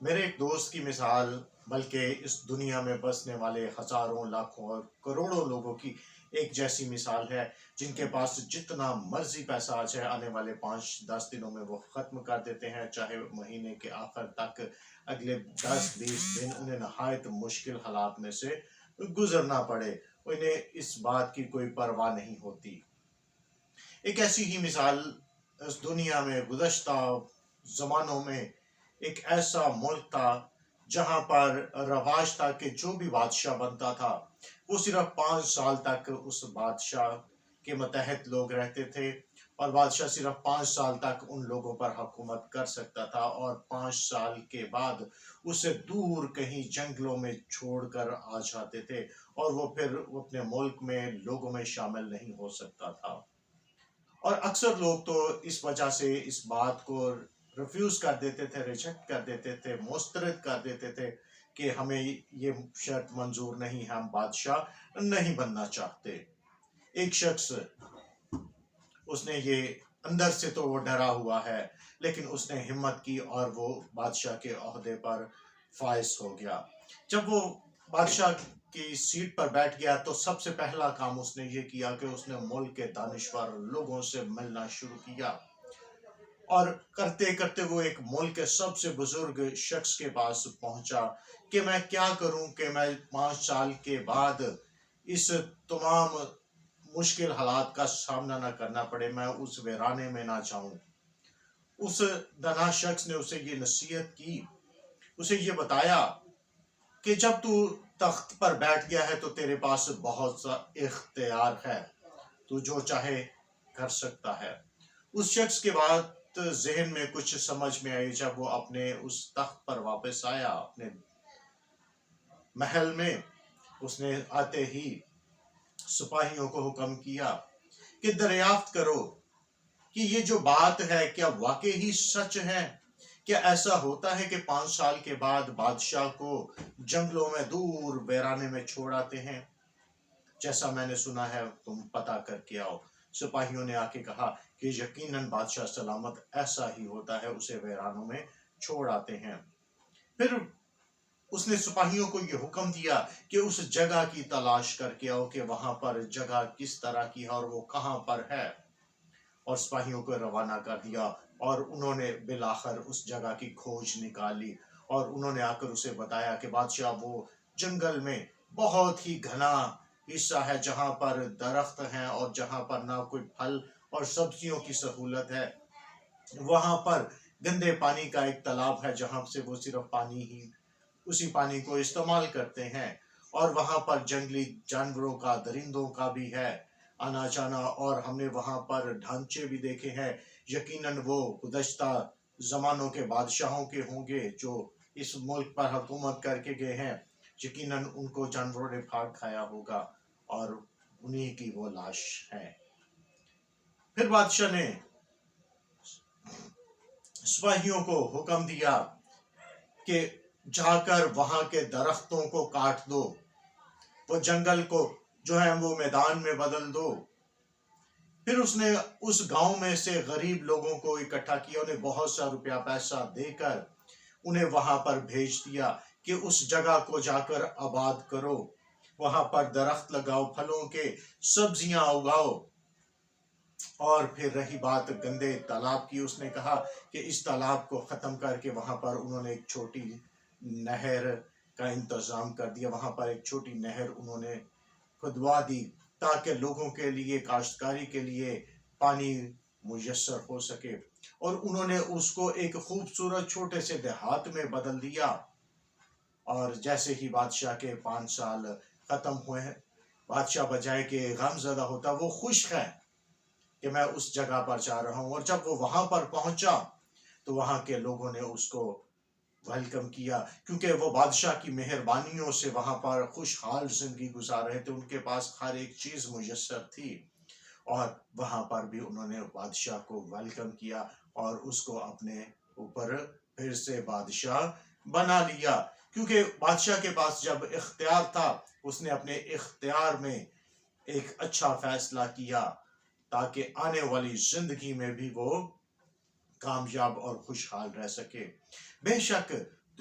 میرے ایک دوست کی مثال بلکہ اس دنیا میں بسنے والے ہزاروں لاکھوں اور کروڑوں لوگوں کی ایک جیسی مثال ہے، جن کے پاس جتنا مرضی پیسہ آ جائے آنے والے 5-10 دنوں میں وہ ختم کر دیتے ہیں، چاہے مہینے کے آخر تک اگلے 10-20 دن انہیں نہایت مشکل حالات میں سے گزرنا پڑے، انہیں اس بات کی کوئی پرواہ نہیں ہوتی۔ ایک ایسی ہی مثال اس دنیا میں گزشتہ زمانوں میں ایک ایسا ملک تھا جہاں پر رواج تھا کہ جو بھی بادشاہ بنتا تھا وہ صرف 5 سال تک اس بادشاہ کے متحد لوگ رہتے تھے، اور بادشاہ صرف 5 سال تک ان لوگوں پر حکومت کر سکتا تھا، اور 5 سال کے بعد اسے دور کہیں جنگلوں میں چھوڑ کر آ جاتے تھے، اور وہ پھر اپنے ملک میں لوگوں میں شامل نہیں ہو سکتا تھا۔ اور اکثر لوگ تو اس وجہ سے اس بات کو ریفیوز کر دیتے تھے، ریجیکٹ کر دیتے تھے، مسترد کر دیتے تھے کہ ہمیں یہ شرط منظور نہیں، ہم بادشاہ نہیں بننا چاہتے۔ ایک شخص، اس نے یہ اندر سے تو وہ ڈرا ہوا ہے، لیکن اس نے ہمت کی اور وہ بادشاہ کے عہدے پر فائز ہو گیا۔ جب وہ بادشاہ کی سیٹ پر بیٹھ گیا تو سب سے پہلا کام اس نے یہ کیا کہ اس نے ملک کے دانشور لوگوں سے ملنا شروع کیا، اور کرتے کرتے وہ ایک ملک کے سب سے بزرگ شخص کے پاس پہنچا کہ میں کیا کروں کہ میں 5 سال کے بعد اس تمام مشکل حالات کا سامنا نہ کرنا پڑے، میں اس ویرانے میں نہ جاؤں۔ اس دنا شخص نے اسے یہ نصیحت کی، اسے یہ بتایا کہ جب تو تخت پر بیٹھ گیا ہے تو تیرے پاس بہت سا اختیار ہے، تو جو چاہے کر سکتا ہے۔ اس شخص کے بعد ذہن میں کچھ سمجھ میں آئی، جب وہ اپنے اس تخت پر واپس آیا اپنے محل میں، اس نے آتے ہی سپاہیوں کو حکم کیا کہ دریافت کرو کہ یہ جو بات ہے کیا واقعی ہی سچ ہے؟ کیا ایسا ہوتا ہے کہ 5 سال کے بعد بادشاہ کو جنگلوں میں دور ویرانے میں چھوڑ آتے ہیں؟ جیسا میں نے سنا ہے تم پتہ کر کے آؤ۔ سپاہیوں نے آ کے کہا کہ یقیناً بادشاہ سلامت ایسا ہی ہوتا ہے، اسے ویرانوں میں چھوڑ آتے ہیں۔ پھر اس نے سپاہیوں کو یہ حکم دیا کہ اس جگہ کی تلاش کر کے آؤ کہ وہاں پر جگہ کس طرح کی ہے اور وہ کہاں پر ہے، اور سپاہیوں کو روانہ کر دیا، اور انہوں نے بالآخر اس جگہ کی کھوج نکالی، اور انہوں نے آ کر اسے بتایا کہ بادشاہ وہ جنگل میں بہت ہی گھنا حصہ ہے جہاں پر درخت ہیں اور جہاں پر نہ کوئی پھل اور سبزیوں کی سہولت ہے، وہاں پر گندے پانی کا ایک تالاب ہے جہاں سے وہ صرف اسی پانی کو استعمال کرتے ہیں، اور وہاں پر جنگلی جانوروں کا، درندوں کا بھی ہے آنا جانا، اور ہم نے وہاں پر ڈھانچے بھی دیکھے ہیں، یقیناً وہ گزشتہ زمانوں کے بادشاہوں کے ہوں گے جو اس ملک پر حکومت کر کے گئے ہیں، یقیناً ان کو جانوروں نے پھاڑ کھایا ہوگا اور انہی کی وہ لاش ہے۔ پھر بادشاہ نے سپاہیوں کو حکم دیا کہ جا کر وہاں کے درختوں کو کاٹ دو، وہ جنگل کو جو ہے وہ میدان میں بدل دو۔ پھر اس نے اس گاؤں میں سے غریب لوگوں کو اکٹھا کیا، انہیں بہت سا روپیہ پیسہ دے کر انہیں وہاں پر بھیج دیا کہ اس جگہ کو جا کر آباد کرو، وہاں پر درخت لگاؤ، پھلوں کے سبزیاں اگاؤ۔ اور پھر رہی بات گندے تالاب کی، اس نے کہا کہ اس تالاب کو ختم کر کے وہاں پر انہوں نے ایک چھوٹی نہر کا انتظام کر دیا، وہاں پر ایک چھوٹی نہر انہوں نے کھدوا دی تاکہ لوگوں کے لیے، کاشتکاری کے لیے پانی میسر ہو سکے، اور انہوں نے اس کو ایک خوبصورت چھوٹے سے دیہات میں بدل دیا۔ اور جیسے ہی بادشاہ کے 5 سال ختم ہوئے ہیں، بادشاہ بجائے کہ غم زدہ ہوتا، وہ خوش ہے کہ میں اس جگہ پر جا رہا ہوں، اور جب وہ وہاں پر پہنچا تو وہاں کے لوگوں نے اس کو ویلکم کیا، کیونکہ وہ بادشاہ کی مہربانیوں سے وہاں پر خوشحال زندگی گزار رہے تھے، ان کے پاس ہر ایک چیز میسر تھی، اور وہاں پر بھی انہوں نے بادشاہ کو ویلکم کیا اور اس کو اپنے اوپر پھر سے بادشاہ بنا لیا، کیونکہ بادشاہ کے پاس جب اختیار تھا اس نے اپنے اختیار میں ایک اچھا فیصلہ کیا تاکہ آنے والی زندگی میں بھی وہ کامیاب اور خوشحال رہ سکے۔ بے شک